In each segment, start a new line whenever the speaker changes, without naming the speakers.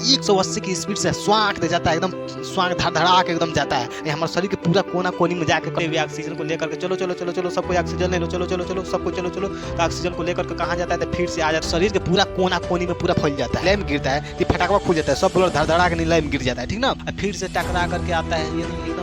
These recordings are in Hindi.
180 की स्पीड से स्वांग दे जाता है, एकदम स्वांग धड़धड़ा के एकदम जाता है। ये हमारे शरीर के पूरा कोना कोनी में जाकर कभी भी ऑक्सीजन को लेकर के चलो चलो चलो चलो सबको ऑक्सीजन ले लो, चलो चलो चलो सबको चलो चलो, तो ऑक्सीजन को लेकर के कहाँ जाता है, तो फिर से आ जाता है शरीर के पूरा कोना कोनी में पूरा फैल जाता है। नीले में गिरता है तो फटाका खुल जाता है, सब ब्लड धड़धड़ा के नीले में गिर जाता है, ठीक ना। फिर से टकरा करके आता है, ये एकदम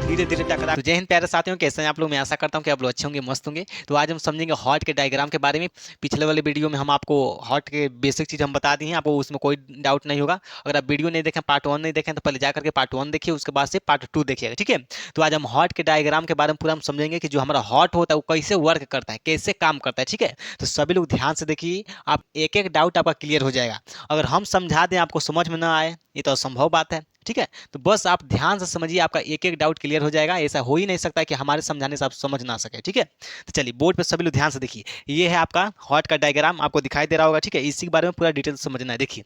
धीरे धीरे टकरा। तो जय हिंद प्यारे साथियों, कैसे हैं आप लोग। मैं आशा करता हूँ कि आप लोग अच्छे होंगे, मस्त होंगे। तो आज हम समझेंगे हार्ट के डायग्राम के बारे में। पिछले वाले वीडियो में हम आपको हार्ट के बेसिक चीज़ हम बता दी हैं, आपको उसमें कोई डाउट नहीं होगा। अगर आप वीडियो नहीं देखें, पार्ट 1 नहीं देखें, तो पहले जाकर के पार्ट 1 देखिए, उसके बाद से पार्ट 2 देखिएगा, ठीक है। तो आज हम हार्ट के डायग्राम के बारे में पूरा हम समझेंगे कि जो हमारा हार्ट होता है वो कैसे वर्क करता है, कैसे काम करता है, ठीक है। तो सभी लोग ध्यान से देखिए, आप एक एक डाउट आपका क्लियर हो जाएगा। अगर हम समझा दें आपको समझ में ना आए, ये तो असंभव बात है, ठीक है। तो बस आप ध्यान से समझिए, आपका एक एक डाउट क्लियर हो जाएगा। ऐसा हो ही नहीं सकता कि हमारे समझाने से आप समझ ना सके, ठीक है। तो चलिए बोर्ड पे सभी लोग ध्यान से देखिए, ये है आपका हार्ट का डायग्राम, आपको दिखाई दे रहा होगा, ठीक है। इसी के बारे में पूरा डिटेल समझना है। देखिए,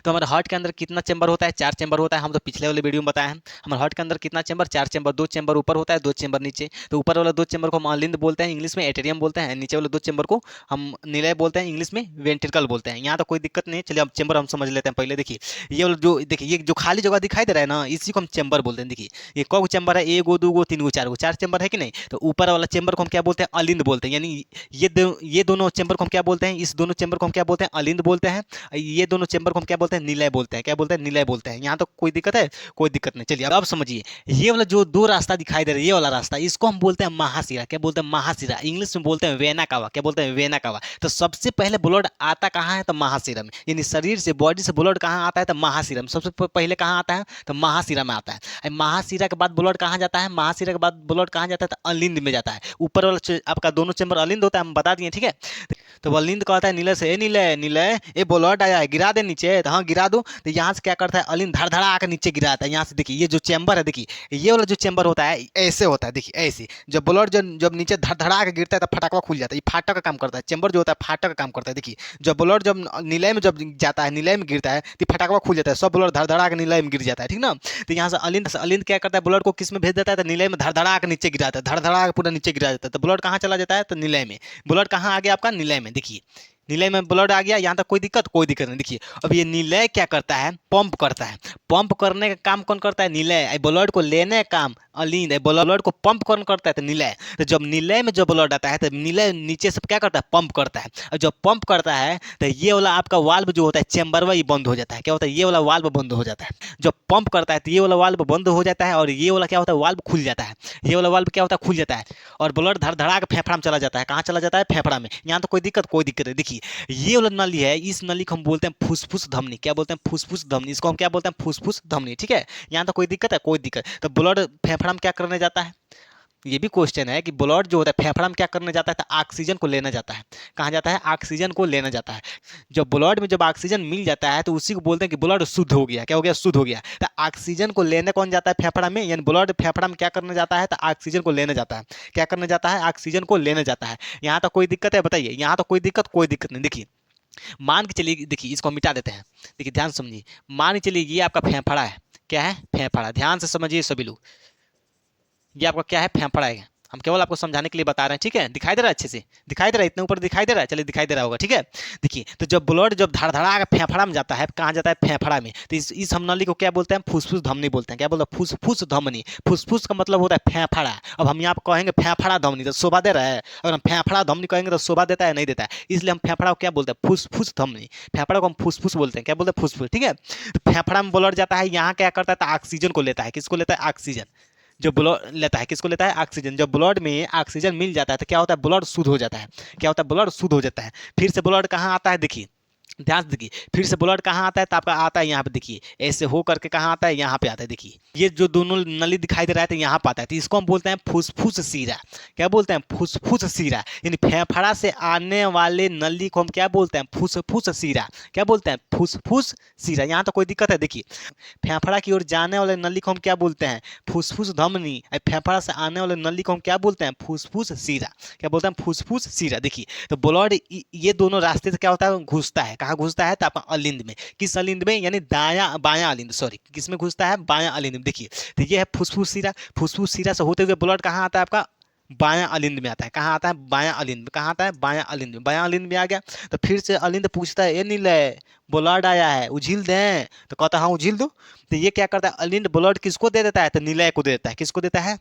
तो हमारे हार्ट के अंदर कितना चैम्बर होता है, 4 चैम्बर होता है। हम तो पिछले वाले वीडियो में बताया है, हमारे हार्ट के अंदर कितना चैम्बर, 4 चैम्बर। 2 चैम्बर ऊपर होता है, 2 चैम्बर नीचे। तो ऊपर वाला 2 चैम्बर को हम अलिंद बोलते हैं, इंग्लिश में एटेरियम बोलते हैं। नीचे वाले 2 चैम्बर को हम निलय बोलते हैं, इंग्लिश में वेंट्रिकल बोलते हैं। यहाँ तो कोई दिक्कत नहीं है। चलिए अब चैम्बर हम समझ लेते हैं पहले। देखिए, ये वाला जो देखिए, ये जो खाली जगह दिखाई दे रहा है ना, इसी को हम चैम्बर बोलते हैं। देखिए, ये कौ चैम्बर है, 1 2 3 4 4 चैम्बर है कि नहीं। तो ऊपर वाला चैम्बर को हम क्या बोलते हैं, अलिंद बोलते हैं। यानी ये दोनों चैम्बर को हम क्या बोलते हैं, इस दोनों चैम्बर को हम क्या बोलते हैं, अलिंद बोलते हैं। ये दोनों चैम्बर को हम क्या बोलते हैं, निलय बोलते हैं। क्या बोलते हैं, निलय बोलते हैं। यहाँ तो कोई दिक्कत है, कोई दिक्कत नहीं। चलिए अब समझिए, ये वाला जो 2 रास्ता दिखाई दे रहा है, ये वाला रास्ता, इसको हम बोलते हैं महाशिरा। क्या बोलते हैं, महाशिरा। इंग्लिश में बोलते हैं वेना कावा। क्या बोलते हैं, वेना कावा। तो सबसे पहले ब्लड आता कहाँ है, तो महाशिरा में। यानी शरीर से, बॉडी से ब्लड कहाँ आता है, तो महाशिरा में। सबसे पहले कहाँ आता है, तो महाशिरा में आता है। महाशिरा के बाद ब्लड कहाँ जाता है, महाशिरा के बाद ब्लड कहाँ जाता है, तो अलिंद में जाता है। ऊपर वाला आपका दोनों चैम्बर अलिंद होता है, हम बता दिए, ठीक है। तो अलिंद कहता है नीले से, नीले नीले ये ब्लड आया है, गिरा दे नीचे। तो हाँ गिरा दो। तो यहाँ से क्या करता है, अलिंद धड़धड़ा आकर नीचे गिराता है। यहाँ से देखिए, ये जो चैम्बर है, देखिए ये वाला जो चैम्बर होता है ऐसे होता है। देखिए ऐसे, जब ब्लड जब नीचे धड़धड़ा के गिरता है तो फटाका खुल जाता है। ये फाटक का काम करता है। चैम्बर जो होता है फाटक का काम करता है। देखिए, जब ब्लड जब नीलय में जब जाता है, नीलय में गिरता है, तो फटाका खुल जाता है, सब ब्लड धड़धड़ा के नीलय में गिर जाता है, ठीक ना। तो यहाँ से अलिंद क्या करता है, ब्लड को किस में भेज देता है, तो नीलय में धड़धड़ा के नीचे गिराता है, धड़धड़ा के पूरा नीचे गिरा जाता है। तो ब्लड कहाँ चला जाता है, तो नीलय में। ब्लड कहाँ आ गया आपका, नीलय में। देखिए, नीलय में ब्लड आ गया। यहाँ तक कोई दिक्कत, कोई दिक्कत नहीं। देखिए, अब ये नीलय क्या करता है, पंप करता है। पंप करने का काम कौन करता है, नीलय। ब्लड को लेने का काम अलिंद। ब्लड को पंप कौन करता है, तो नीलय। तो जब नीलय में जो ब्लड आता है, तो नीलय नीचे से क्या करता है, पंप करता है। और जब पंप करता है, तो ये वाला आपका वाल्व जो होता है चैम्बर वही बंद हो जाता है। क्या होता है, ये वाला वाल्व बंद हो जाता है। जब पंप करता है तो ये वाला वाल्व बंद हो जाता है, और ये वाला क्या होता है, वाल्व खुल जाता है। ये वाला वाल्व क्या होता है, खुल जाता है, और ब्लड धड़धड़ा के फेफड़ा में चला जाता है। कहाँ चला जाता है, फेफड़ा में। यहाँ तो कोई दिक्कत, कोई दिक्कत है। देखिए, ये वाला नली है, इस नली को हम बोलते हैं फुसफुस धमनी। क्या बोलते हैं, फुसफुस धमनी। इसको हम क्या बोलते हैं, फुसफुस धमनी, ठीक है। यहाँ तो कोई दिक्कत है, कोई दिक्कत। तो ब्लड फेफड़ा में क्या करने जाता है, ये भी क्वेश्चन है कि ब्लड जो होता है फेफड़ा में क्या करने जाता है, तो ऑक्सीजन को लेने जाता है। कहाँ जाता है, ऑक्सीजन को लेने जाता है। जब ब्लड में जब ऑक्सीजन मिल जाता है, तो उसी को बोलते हैं कि ब्लड शुद्ध हो गया। क्या हो गया, शुद्ध हो गया। तो ऑक्सीजन को लेने कौन जाता है, फेफड़ा में। यानी ब्लड फेफड़ा में क्या करने जाता है, तो ऑक्सीजन को लेने जाता है। क्या करने जाता है, ऑक्सीजन को लेने जाता है। यहाँ तो कोई दिक्कत है, बताइए। यहाँ तो कोई दिक्कत, कोई दिक्कत नहीं। देखिए, मान के चलिए, देखिए इसको मिटा देते हैं। देखिए ध्यान समझिए, मान के चलिए ये आपका फेफड़ा है। क्या है, फेफड़ा। ध्यान से समझिए सभी लोग, ये आपका क्या है, फेफड़ा है। हम केवल आपको समझाने के लिए बता रहे हैं, ठीक है। दिखाई दे रहा है, अच्छे से दिखाई दे रहा है, इतने ऊपर दिखाई दे रहा है, चलिए दिखाई दे रहा होगा, ठीक है। देखिए, तो जब ब्लड जब धड़धड़ा के फेफड़ा में जाता है, कहाँ जाता है, फेफड़ा में। तो इस हम नली को क्या बोलते हैं, फुसफुस धमनी बोलते हैं। क्या बोलते हैं, फुसफुस धमनी। फुसफुस का मतलब होता है फेफड़ा। अब हम यहाँ पर कहेंगे फेफड़ा धमनी, तो शोभा दे रहा है। अगर हम फेफड़ा धमनी कहेंगे तो शोभा देता है, नहीं देता है। इसलिए हम फेफड़ा को क्या बोलते हैं, फुसफुस धमनी। फेफड़ा को हम फुसफुस बोलते हैं। क्या बोलते हैं, फुसफुस, ठीक है। तो फेफड़ा में ब्लड जाता है, यहाँ क्या करता है, तो ऑक्सीजन को लेता है। किसको लेता है, ऑक्सीजन। जो ब्लड लेता है, किसको लेता है, ऑक्सीजन। जब ब्लड में ऑक्सीजन मिल जाता है, तो क्या होता है, ब्लड शुद्ध हो जाता है। क्या होता है, ब्लड शुद्ध हो जाता है। फिर से ब्लड कहाँ आता है, देखिए ध्यान से देखिए, फिर से ब्लड कहाँ आता है, तो आपका आता है यहाँ पे। देखिए ऐसे हो करके कहाँ आता है, यहाँ पे आता है। देखिए, ये जो दोनों नली दिखाई दे रहा है, तो यहाँ पे आता है। तो इसको हम बोलते हैं फुसफुस सीरा। क्या बोलते हैं, फुसफुस सीरा। यानी फेफड़ा से आने वाले नली को हम क्या बोलते हैं, फुसफुस सीरा। क्या बोलते हैं, फुसफुस सीरा। यहाँ तो कोई दिक्कत है। देखिए, फेफड़ा की ओर जाने वाले नली को हम क्या बोलते हैं, फुसफुस धमनी। फेफड़ा से आने वाले नली को हम क्या बोलते हैं, फुसफुस सीरा। क्या बोलते हैं, फुसफुस सीरा। देखिए, तो ब्लड ये दोनों रास्ते से क्या होता है, घुसता है। कहाँ घुसता है, तो आपका अलिंद में। किस अलिंद में, यानी दाया बायां अलिंद, सॉरी, किस में घुसता है, बायां अलिंद में। देखिए, तो ये है फुसफुस सीरा। फुसफुस सीरा से होते हुए ब्लड कहाँ आता है आपका, बायां अलिंद में आता है। कहाँ आता है? बायां अलिंद में। कहाँ आता है? बायां अलिंद में। बायां अलिंद में आ गया तो फिर से अलिंद पूछता है, ए नीलय ब्लड आया है, उझिल दें? तो कहता है हाँ उझिल दो। तो ये क्या करता है, अलिंद ब्लड किसको दे देता है? तो नीलय को दे देता है। किसको देता है?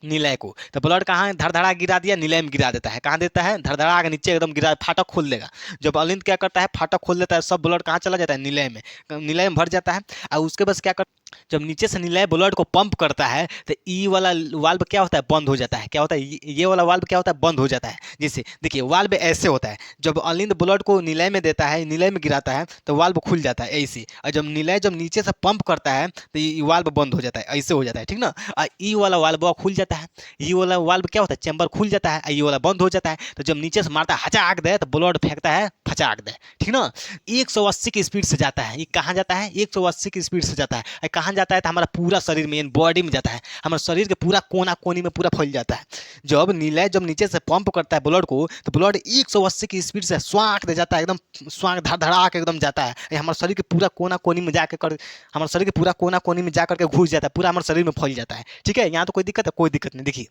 नीलय को। तो ब्लड कहाँ धड़धड़ा गिरा दिया, नीलय में गिरा देता है। कहाँ देता है? धड़धड़ा के नीचे एकदम गिरा, फाटक खोल देगा। जब अलिंद क्या करता है, फाटक खोल देता है, सब ब्लड कहाँ चला जाता है? नीलय में। नीलय में भर जाता है। और उसके बाद क्या कर, जब नीचे से नीलय ब्लड को पंप करता है तो ई वाला वाल्व क्या होता है? बंद हो जाता है। क्या होता है? ये वाला वाल्व क्या होता है? बंद हो जाता है। जैसे देखिए वाल्व ऐसे होता है, जब अलिंद ब्लड को नीलय में देता है, नीलय में गिराता है तो वाल्व खुल जाता है ऐसे। और जब नीलय जब नीचे से पंप करता है तो ये वाल्व बंद हो जाता है, ऐसे हो जाता है, ठीक ना। और ई वाला वाल्व खुल जाता है। ये वाला वाल्व क्या होता है? चैम्बर खुल जाता है, ये वाला बंद हो जाता है। तो जब नीचे से मारता है हचाक दे, तो ब्लड फेंकता है फचाक दे, ठीक ना। 180 की स्पीड से जाता है। ये कहाँ जाता है? 180 की स्पीड से जाता है। कहाँ जाता है? तो हमारा पूरा शरीर में, बॉडी में जाता है। हमारे शरीर के पूरा कोना कोनी में पूरा फैल जाता है। जब नीलय जब नीचे से पंप करता है ब्लड को, तो ब्लड 180 की स्पीड से स्वांक दे जाता है, एकदम स्वांक धड़धड़ा के एकदम जाता है। ये हमारे शरीर के पूरा कोना कोनी में जाकर हमारे शरीर के पूरा कोना कोनी में जाकर के घुस जाता है, पूरा हमारे शरीर में फैल जाता है। ठीक है, यहाँ तो कोई दिक्कत है? कोई दिक्कत नहीं। देखिए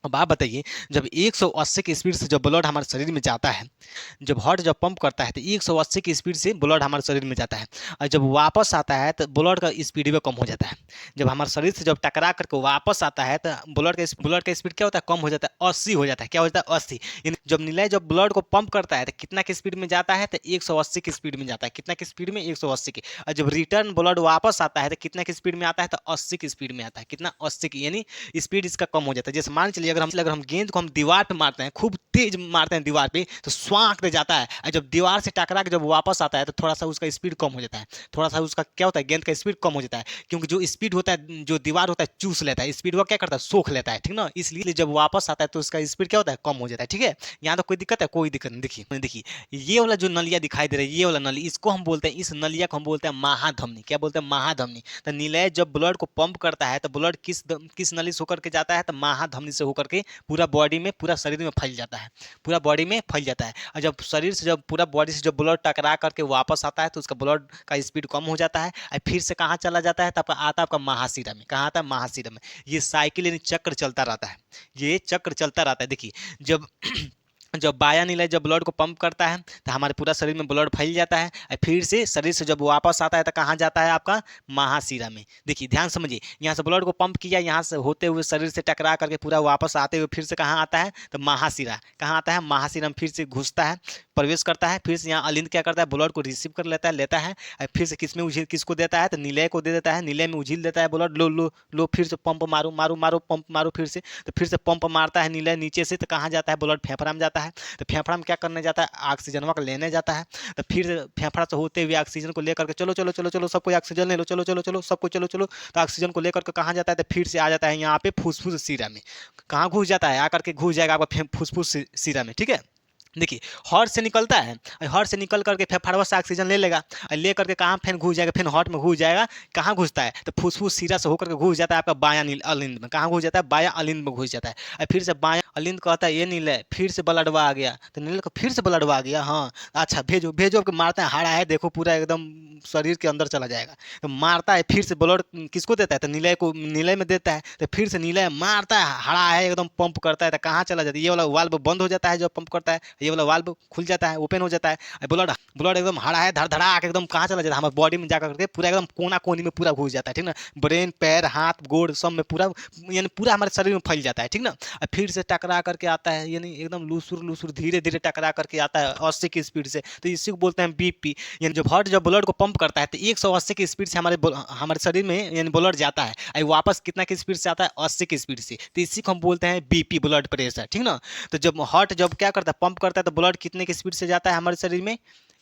अब आप बताइए, जब 180 की स्पीड से जब ब्लड हमारे शरीर में जाता है, जब हार्ट जब पंप करता है तो 180 की स्पीड से ब्लड हमारे शरीर में जाता है। और जब वापस आता है तो ब्लड का स्पीड भी कम हो जाता है। जब हमारे शरीर से जब टकरा करके वापस आता है तो ब्लड का स्पीड क्या होता है? कम हो जाता है, 80 हो जाता है। क्या हो जाता है? 80। जब नीलय जब ब्लड को पंप करता है तो कितना की स्पीड में जाता है? तो 180 की स्पीड में जाता है। कितना की स्पीड में? 180 की। और जब रिटर्न ब्लड वापस आता है तो कितना की स्पीड में आता है? तो 80 की स्पीड में आता है। कितना? 80 की। यानी स्पीड इसका कम हो जाता है। जैसे मान चलिए अगर हम गेंद को हम दीवार पे मारते हैं, खूब तेज मारते हैं दीवार पे, तो स्वांक दे जाता है। और जब दीवार से टकरा के जब वापस आता है तो थोड़ा सा उसका स्पीड कम हो जाता है। थोड़ा सा उसका क्या होता है? गेंद का स्पीड कम हो जाता है, क्योंकि जो स्पीड होता है, जो दीवार होता है चूस लेता है स्पीड, वो क्या करता है? सोख लेता है, ठीक ना। इसलिए जब वापस आता है तो उसका स्पीड क्या होता है? कम हो जाता है। ठीक है, यहाँ तो कोई दिक्कत है? कोई दिक्कत नहीं। देखिए ये वाला जो नलिया दिखाई दे रहा है, ये वाला नली, इसको हम बोलते हैं, इस नलिया को हम बोलते हैं महाधमनी। क्या बोलते हैं? महाधमनी। तो नीलय जब ब्लड को पंप करता है तो ब्लड किस नली से होकर के जाता है? तो महाधमनी से होकर के पूरा बॉडी में, पूरा शरीर में फैल जाता है। पूरा बॉडी में फैल जाता है। और जब शरीर से जब पूरा बॉडी से जब ब्लड टकरा करके वापस आता है तो उसका ब्लड का स्पीड कम हो जाता है। और फिर से कहाँ चला जाता है? तब आता है आपका महाशिरा में। कहाँ आता है? महाशिरा में। ये साइकिल यानी चक्र चलता रहता है। ये चक्र चलता रहता है। देखिए जब जब बायां नीलय जब ब्लड को पंप करता है तो हमारे पूरा शरीर में ब्लड फैल जाता है। और फिर से शरीर से जब वापस आता है तो कहाँ जाता है? आपका महाशिरा में। देखिए ध्यान समझिए, यहाँ से ब्लड को पंप किया, यहाँ से होते हुए शरीर से टकरा करके पूरा वापस आते हुए फिर से कहाँ आता है? तो महाशिरा। कहाँ आता है? महाशिरा में फिर से घुसता है, प्रवेश करता है। फिर से यहाँ अलिंद क्या करता है? ब्लड को रिसीव कर लेता है और फिर से किसको देता है? तो नीलय को दे देता है। नीलय में उझिल देता है ब्लड, लो लो लो, फिर से पंप मारो मारो मारो, पंप मारो फिर से। तो फिर से पंप मारता है नीलय नीचे से, तो कहाँ जाता है? ब्लड फेफड़ा में जाता है। तो फेफड़ा में क्या करने जाता है? ऑक्सीजन को लेने जाता है। तो फिर फेफड़ा से होते हुए ऑक्सीजन को लेकर के चलो चलो चलो चलो, सबको ऑक्सीजन ले लो, चलो चलो चलो सबको, चलो चलो। तो ऑक्सीजन को लेकर के कहाँ जाता है? तो फिर से आ जाता है यहाँ पे फुसफुस सिरा में। कहाँ घुस जाता है? आकर के घुस जाएगा आपका फुसफुस सिरा में। ठीक है, देखिए हार्ट से निकलता है, हार्ट से निकल करके फेफड़वा से ऑक्सीजन ले लेगा और ले करके कहाँ फिर घुस जाएगा? फिर हार्ट में घुस जाएगा। कहाँ घुसता है? तो फुसफुस सिरा से होकर के घुस जाता है आपका बायां अलिंद में। कहाँ घुस जाता है? बायां अलिंद में घुस जाता है। और फिर से बायां अलिंद कहता है ये नीलय फिर से ब्लडवा आ गया। तो नीलय को फिर से ब्लडवा आ गया, हाँ अच्छा भेजो भेजो। के मारता है, हाड़ा है देखो पूरा एकदम शरीर के अंदर चला जाएगा। तो मारता है, फिर से ब्लड किसको देता है? तो नीलय को, नीलय में देता है। तो फिर से नीलय मारता है, हाड़ा है एकदम, पंप करता है। तो कहाँ चला जाता है? ये वाला वाल्व बंद हो जाता है जब पंप करता है, ये वाला वाल्व खुल जाता है, ओपन हो जाता है। ब्लड ब्लड एकदम हरा है, धड़धड़ा के एकदम कहाँ चला जाता है? हमारे बॉडी में जाकर के पूरा एकदम कोना कोनी में पूरा घुस जाता है, ठीक ना। ब्रेन, पैर, हाथ, गोड़ सब में पूरा, यानी पूरा हमारे शरीर में फैल जाता है, ठीक ना। और फिर से टकरा करके आता है, यानी एकदम लूसुर लूसुर धीरे धीरे टकरा करके आता है 80 की स्पीड से। तो इसी को बोलते हैं बीपी। यानी जब हार्ट जब ब्लड को पंप करता है तो 180 की स्पीड से हमारे शरीर में यानी ब्लड जाता है, और वापस कितना की स्पीड से आता है? 80 की स्पीड से। तो इसी को हम बोलते हैं बीपी, ब्लड प्रेशर, ठीक ना। तो जब हार्ट जब क्या करता है? पंप करता है, तो ब्लड कितने की स्पीड से जाता है हमारे शरीर में?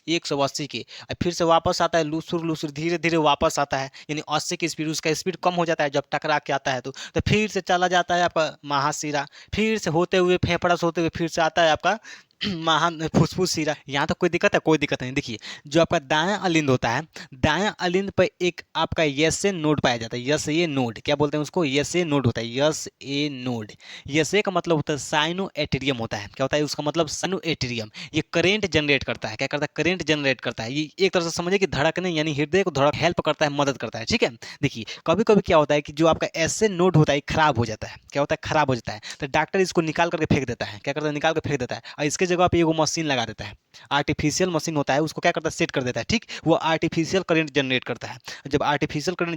180 की। और फिर से वापस आता है लूसुर लूसुर धीरे धीरे वापस आता है, यानी 80 की स्पीड, उसका स्पीड कम हो जाता है जब टकरा के आता है। तो फिर से चला जाता है आपका महाशिरा, फिर से होते हुए फेफड़ा से होते हुए फिर से आता है आपका महान फुसफुस शिरा, यहाँ तो कोई दिक्कत है? कोई दिक्कत नहीं। देखिए जो आपका दायां अलिंद होता है, दायां अलिंद पर एक आपका यस ए नोड पाया जाता है। यस ए नोड क्या बोलते हैं उसको? यस ए नोड होता है, यस ए नोड। यस ए का मतलब होता है साइनो एटेरियम होता है। क्या होता है उसका मतलब? साइनो एटेरियम। ये करेंट जनरेट करता है। क्या करता है? करंट जनरेट करता है। ये एक तरह से समझिए कि धड़कने यानी हृदय को धड़क हेल्प करता है, मदद करता है। ठीक है, देखिए कभी कभी क्या होता है कि जो आपका एस ए नोड होता है खराब हो जाता है। क्या होता है? खराब हो जाता है, तो डॉक्टर इसको निकाल करके फेंक देता है। क्या करता है? निकाल कर फेंक देता है, और इसके जगह पे एगो मशीन लगा देता है। आर्टिफिशियल मशीन होता है, उसको क्या करता है? सेट कर देता है। ठीक, वो आर्टिफिशियल करंट जनरेट करता है। जब आर्टिफिशियल करंट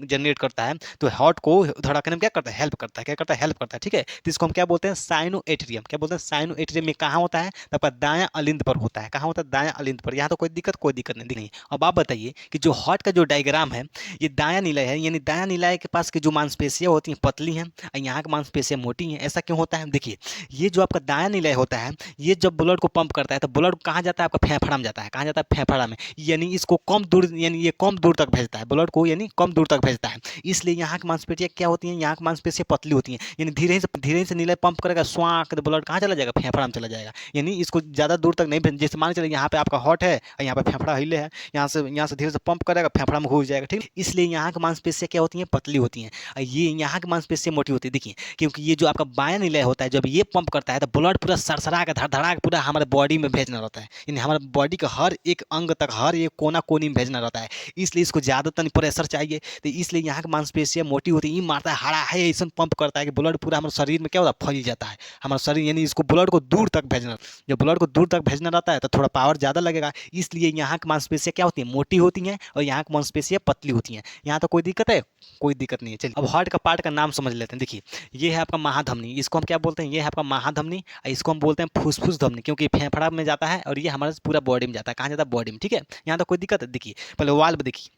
जनरेट करता है तो हार्ट को धड़कने में क्या करता है? हेल्प करता है। क्या करता है? हेल्प करता है। ठीक है, तो इसको हम क्या बोलते हैं? Sino atrium. क्या बोलते हैं? साइनो एट्रियम में कहाँ होता है? तो आपका दायां अलिंद पर होता है। कहाँ होता है? दायां अलिंद पर। यहाँ तो कोई दिक्कत? कोई दिक्कत नहीं। अब आप बताइए कि जो हार्ट का जो डायग्राम है, ये दायां निलय है, यानी दायां निलय के पास की जो मांसपेशियां होती हैं पतली हैं, और यहाँ की मांसपेशियां मोटी हैं। ऐसा क्यों होता है? देखिए ये जो आपका दायां निलय होता है, ये जब ब्लड को पंप करता है तो ब्लड कहाँ जाता है? आपका फेफड़ा में जाता है। कहाँ जाता है? फेफड़ा में। यानी इसको कम दूर, यानी ये कम दूर तक भेजता है ब्लड को, यानी कम दूर तक भेजता है। इसलिए यहाँ की मांसपेशियां क्या होती हैं? यहाँ की मांसपेशियां पतली होती हैं, यानी धीरे से नीले पंप करेगा, स्वाक तो ब्लड कहाँ चला जाएगा? फेफड़ा में चला जाएगा। यानी इसको ज़्यादा दूर तक नहीं भेज, जैसे मान चलिए यहाँ पे आपका हार्ट है और यहाँ पे फेफड़ा हिले है, यहाँ से धीरे से पंप करेगा, फेफड़ा में घुस जाएगा। ठीक, इसलिए यहाँ की मांसपेशियां क्या होती हैं? पतली होती हैं, और ये यहाँ की मांसपेशियां मोटी होती है। देखिए क्योंकि ये जो आपका बायां निलय होता है, जब ये पंप करता है तो ब्लड पूरा सरसरा के धड़धड़ा के पूरा हमारे बॉडी में भेजना रहता है, यानी हमारे बॉडी का हर एक अंग तक, हर एक कोना कोनी में भेजना रहता है। इसलिए इसको ज़्यादातर प्रेशर चाहिए, तो इसलिए यहाँ की मांसपेशियां मोटी होती है। ये मारता है, हरा है, ऐसा पंप करता है कि ब्लड पूरा हमारे शरीर में क्या होता है? फैल जाता है हमारा शरीर, यानी इसको ब्लड को दूर तक भेजना। जब ब्लड को दूर तक भेजना रहता है तो थोड़ा पावर ज़्यादा लगेगा, इसलिए यहाँ की मांसपेशियां क्या होती हैं? मोटी होती हैं, और यहाँ की मांसपेशियां पतली होती हैं। यहाँ तो कोई दिक्कत है? कोई दिक्कत नहीं है। चलिए अब हार्ट का पार्ट का नाम समझ लेते हैं। देखिए ये है आपका महाधमनी, इसको हम क्या बोलते हैं? ये है आपका महाधमनी, और इसको हम बोलते हैं फुसफुस धमनी, क्योंकि फेफड़ा में जाता है और ये हमारे पूरा बॉडी में जाता है। कहाँ जाता है? बॉडी में। ठीक है, यहाँ तो कोई दिक्कत है? देखिए पहले वाल्व देखिए,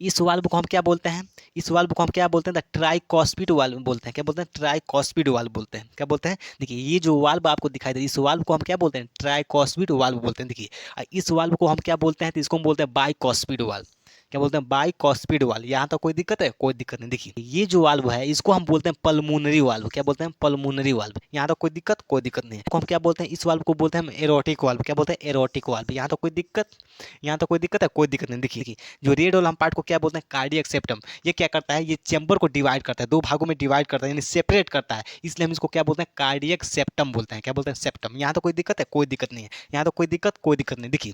इस वाल्व को हम क्या बोलते हैं? इस वाल्व को हम क्या बोलते हैं? ट्राइकॉस्पिड वाल्व बोलते हैं। क्या बोलते हैं? ट्राइकॉस्पिड वाल्व बोलते हैं। क्या बोलते हैं? देखिए ये जो वाल्व आपको दिखाई दे रहा है, इस वाल्व को हम क्या बोलते हैं? ट्राइकॉस्पिड वाल्व बोलते हैं। देखिए इस वाल्व को हम क्या बोलते हैं? तो इसको हम बोलते हैं बाइकॉस्पिड वाल्व। क्या बोलते हैं? बाइकॉस्पिड वाल्व। यहाँ तो कोई दिक्कत है? कोई दिक्कत नहीं। देखिए ये जो वाल्व है इसको हम बोलते हैं पल्मोनरी वाल्व। क्या बोलते हैं? Pulmonary valve. यहाँ तो कोई दिक्कत? कोई दिक्कत नहीं है। इसको हम क्या बोलते हैं? इस वाल्व को बोलते हैं हम एरोटिक वाल्व। क्या बोलते हैं? Aortic valve. यहाँ तो कोई दिक्कत? यहाँ तो कोई दिक्कत है? कोई दिक्कत नहीं। देखिए जो रेड वाला हम पार्ट को क्या बोलते हैं? Cardiac septum. ये क्या करता है? ये चैम्बर को डिवाइड करता है, दो भागों में डिवाइड करता है, यानी सेपरेट करता है, इसलिए हम इसको क्या बोलते हैं? कार्डियक सेप्टम बोलते हैं। क्या बोलते हैं? सेप्टम। यहाँ तो कोई दिक्कत है? कोई दिक्कत नहीं है। यहाँ तो कोई दिक्कत? कोई दिक्कत नहीं। देखिए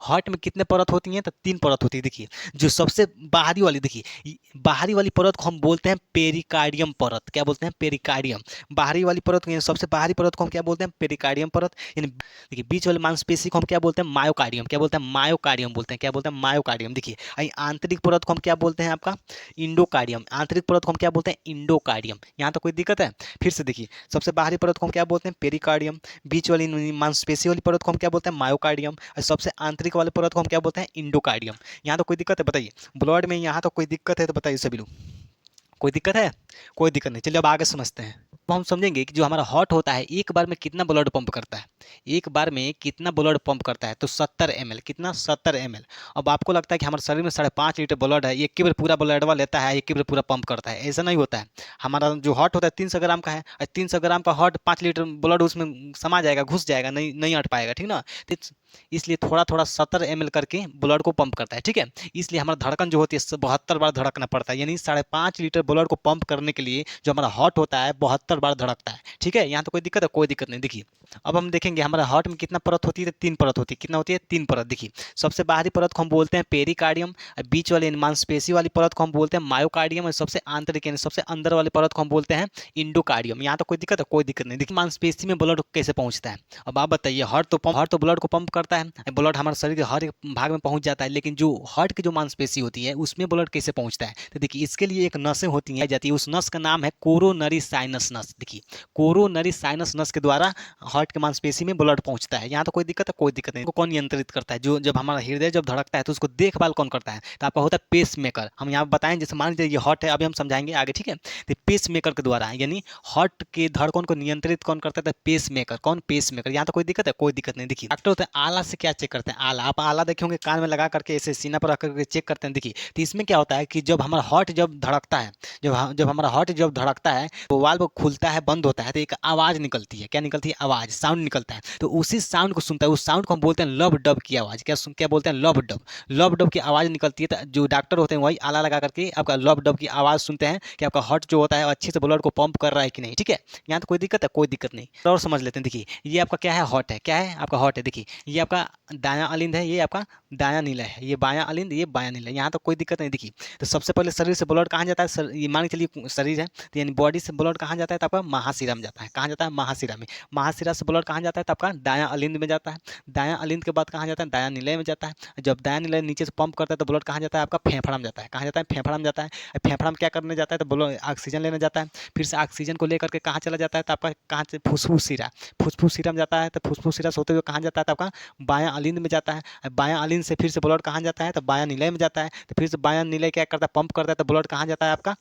हार्ट में कितने परत होती हैं? तो 3 परत होती है। देखिए जो सबसे बाहरी वाली, देखिए बाहरी वाली परत को हम बोलते हैं पेरिकार्डियम परत। क्या बोलते हैं? पेरिकार्डियम। बाहरी वाली परत को, यानी सबसे बाहरी परत को हम क्या बोलते हैं? पेरिकार्डियम परत। यानी देखिए बीच वाली मांसपेशी को हम क्या बोलते हैं? मायोकार्डियम। क्या बोलते हैं? मायोकार्डियम बोलते हैं। क्या बोलते हैं? मायोकार्डियम। देखिए आंतरिक परत को हम क्या बोलते हैं? आपका इंडोकार्डियम। आंतरिक परत को हम क्या बोलते हैं? इंडोकार्डियम। यहाँ तो कोई दिक्कत है? फिर से देखिए सबसे बाहरी परत को हम क्या बोलते हैं? पेरिकार्डियम। बीच वाली मांसपेशी वाली परत को हम क्या बोलते हैं? मायोकार्डियम। और सबसे आंतरिक वाले परत को हम क्या बोलते हैं? इंडोकार्डियम। यहाँ तो कोई दिक्कत है? बताइए ब्लड में यहाँ तो कोई दिक्कत है तो बताइए सभी लोग। कोई दिक्कत है? कोई दिक्कत नहीं। चलिए अब आगे समझते हैं। तो हम समझेंगे कि जो हमारा हार्ट होता है एक बार में कितना ब्लड पंप करता है। एक बार में कितना ब्लड पंप करता है? तो 70 ml। कितना? 70 ml। अब आपको लगता है कि हमारे शरीर में 5.5 लीटर ब्लड है, एक ही बार पूरा ब्लडवा लेता है, एक ही बार पूरा पंप करता है? ऐसा नहीं होता है। हमारा जो हार्ट होता है 300 ग्राम का है, और 300 ग्राम का हार्ट 5 लीटर ब्लड उसमें समा जाएगा, घुस जाएगा, नहीं नहीं अट पाएगा। ठीक ना? तो इसलिए थोड़ा थोड़ा 70 ml करके ब्लड को पंप करता है। ठीक है, इसलिए हमारा धड़कन जो होती है 72 बार धड़कना पड़ता है, यानी 5.5 लीटर ब्लड को पंप करने के लिए जो हमारा हार्ट होता है 72 बार धड़कता है। ठीक है, यहाँ तो कोई दिक्कत है? कोई दिक्कत नहीं। देखिए अब हम देखेंगे हमारा हार्ट में कितना परत होती है? 3 परत होती है। कितना होती है? 3 परत। देखिए सबसे बाहरी परत को हम बोलते हैं पेरिकार्डियम, और बीच वाले मांसपेशी वाली परत को हम बोलते हैं मायोकार्डियम, और सबसे आंतरिक यानी सबसे अंदर वाली परत को हम बोलते हैं इंडोकार्डियम। यहाँ तो कोई दिक्कत है? कोई दिक्कत नहीं। देखिए मांसपेशी में ब्लड कैसे पहुंचता है? अब आप बताइए हार्ट तो ब्लड को पंप करता है, ब्लड हमारे शरीर के हर एक भाग में पहुंच जाता है, लेकिन जो हार्ट की जो मांसपेशी होती है उसमें ब्लड कैसे पहुंचता है? तो देखिए इसके लिए एक नसें होती हैं जाती है, उस नस का नाम है कोरोनरी साइनस नस। देखिए कोरोनरी साइनस नस के द्वारा हार्ट के मांसपेशी में ब्लड पहुंचता है। यहाँ तो कोई दिक्कत है? कोई दिक्कत नहीं। कौन नियंत्रित करता है? जो जब हमारा हृदय जब धड़कता है तो उसको देखभाल कौन करता है? तो आपका होता है पेस मेकर। हम यहाँ बताएं, जैसे मान लीजिए ये हार्ट है, अभी हम समझाएंगे आगे। ठीक है, तो पेस मेकर के द्वारा, यानी हार्ट के धड़कन को नियंत्रित कौन करता है? Pacemaker. कौन? Pacemaker. यहाँ तो कोई दिक्कत है? कोई दिक्कत नहीं। देखिए डॉक्टर होते हैं आला से क्या चेक करते हैं? आला। आप आला देखे होंगे, कान में लगा करके ऐसे सीना पर रख करके चेक करते हैं। देखिए तो इसमें क्या होता है कि जब हमारा हार्ट जब धड़कता है, जब हमारा हार्ट जब धड़कता है तो वाल्व खुल खुलता है, बंद होता है, तो एक आवाज़ निकलती है। क्या निकलती है? आवाज़, साउंड निकलता है। तो उसी साउंड को सुनता है, उस साउंड को हम बोलते हैं लब डब की आवाज़। क्या बोलते हैं? लब डब। लब डब की आवाज़ निकलती है, तो जो डॉक्टर होते हैं वही आला लगा करके आपका लब डब की आवाज़ सुनते हैं कि आपका हार्ट जो होता है अच्छे से ब्लड को पंप कर रहा है कि नहीं। ठीक है, यहाँ तो कोई दिक्कत है? कोई दिक्कत नहीं। और समझ लेते हैं। देखिए, ये आपका क्या है? हार्ट है। क्या है? आपका हार्ट है। देखिए, ये आपका दायां अलिंद है, ये आपका दायां नीला है, ये बायां अलिंद, ये बायां नीला है। यहाँ तो कोई दिक्कत नहीं। देखिए, तो सबसे पहले शरीर से ब्लड कहाँ जाता है? ये मान के चलिए शरीर है, तो यानी बॉडी से ब्लड कहाँ जाता है? तो आपका महाशिरा में जाता है। कहाँ जाता है? महाशिरा में। महाशिरा से ब्लड कहाँ जाता है? तो आपका दायां अलिंद में जाता है। दायां अलिंद के बाद कहाँ जाता है? दायां नीले में जाता है। जब दायां नीले नीचे से पंप करता है तो ब्लड कहाँ जाता है? आपका फेफड़ा में जाता है। कहाँ जाता है? फेफड़ा में जाता है। फेफड़ा में क्या करने जाता है? तो ब्लड ऑक्सीजन लेने जाता है। फिर से ऑक्सीजन को लेकर के कहाँ चला जाता है? तो आपका कहाँ से? फुसफुस शिरा। फुसफुस शिरा में जाता है, तो फुसफुस शिरा से होते हुए कहाँ जाता है? तो आपका बायां अलिंद में जाता है। बायां अलिंद से फिर से ब्लड कहाँ जाता है? तो बायां नीले में जाता है। तो फिर से बायां नीले क्या करता है? पंप करता है, तो ब्लड कहाँ जाता है आपका?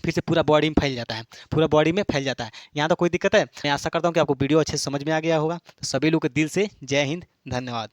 फिर से पूरा बॉडी में फैल जाता है। पूरा बॉडी में फैल जाता है। यहाँ तो कोई दिक्कत है? मैं आशा करता हूँ कि आपको वीडियो अच्छे से समझ में आ गया होगा। तो सभी लोग को दिल से जय हिंद, धन्यवाद।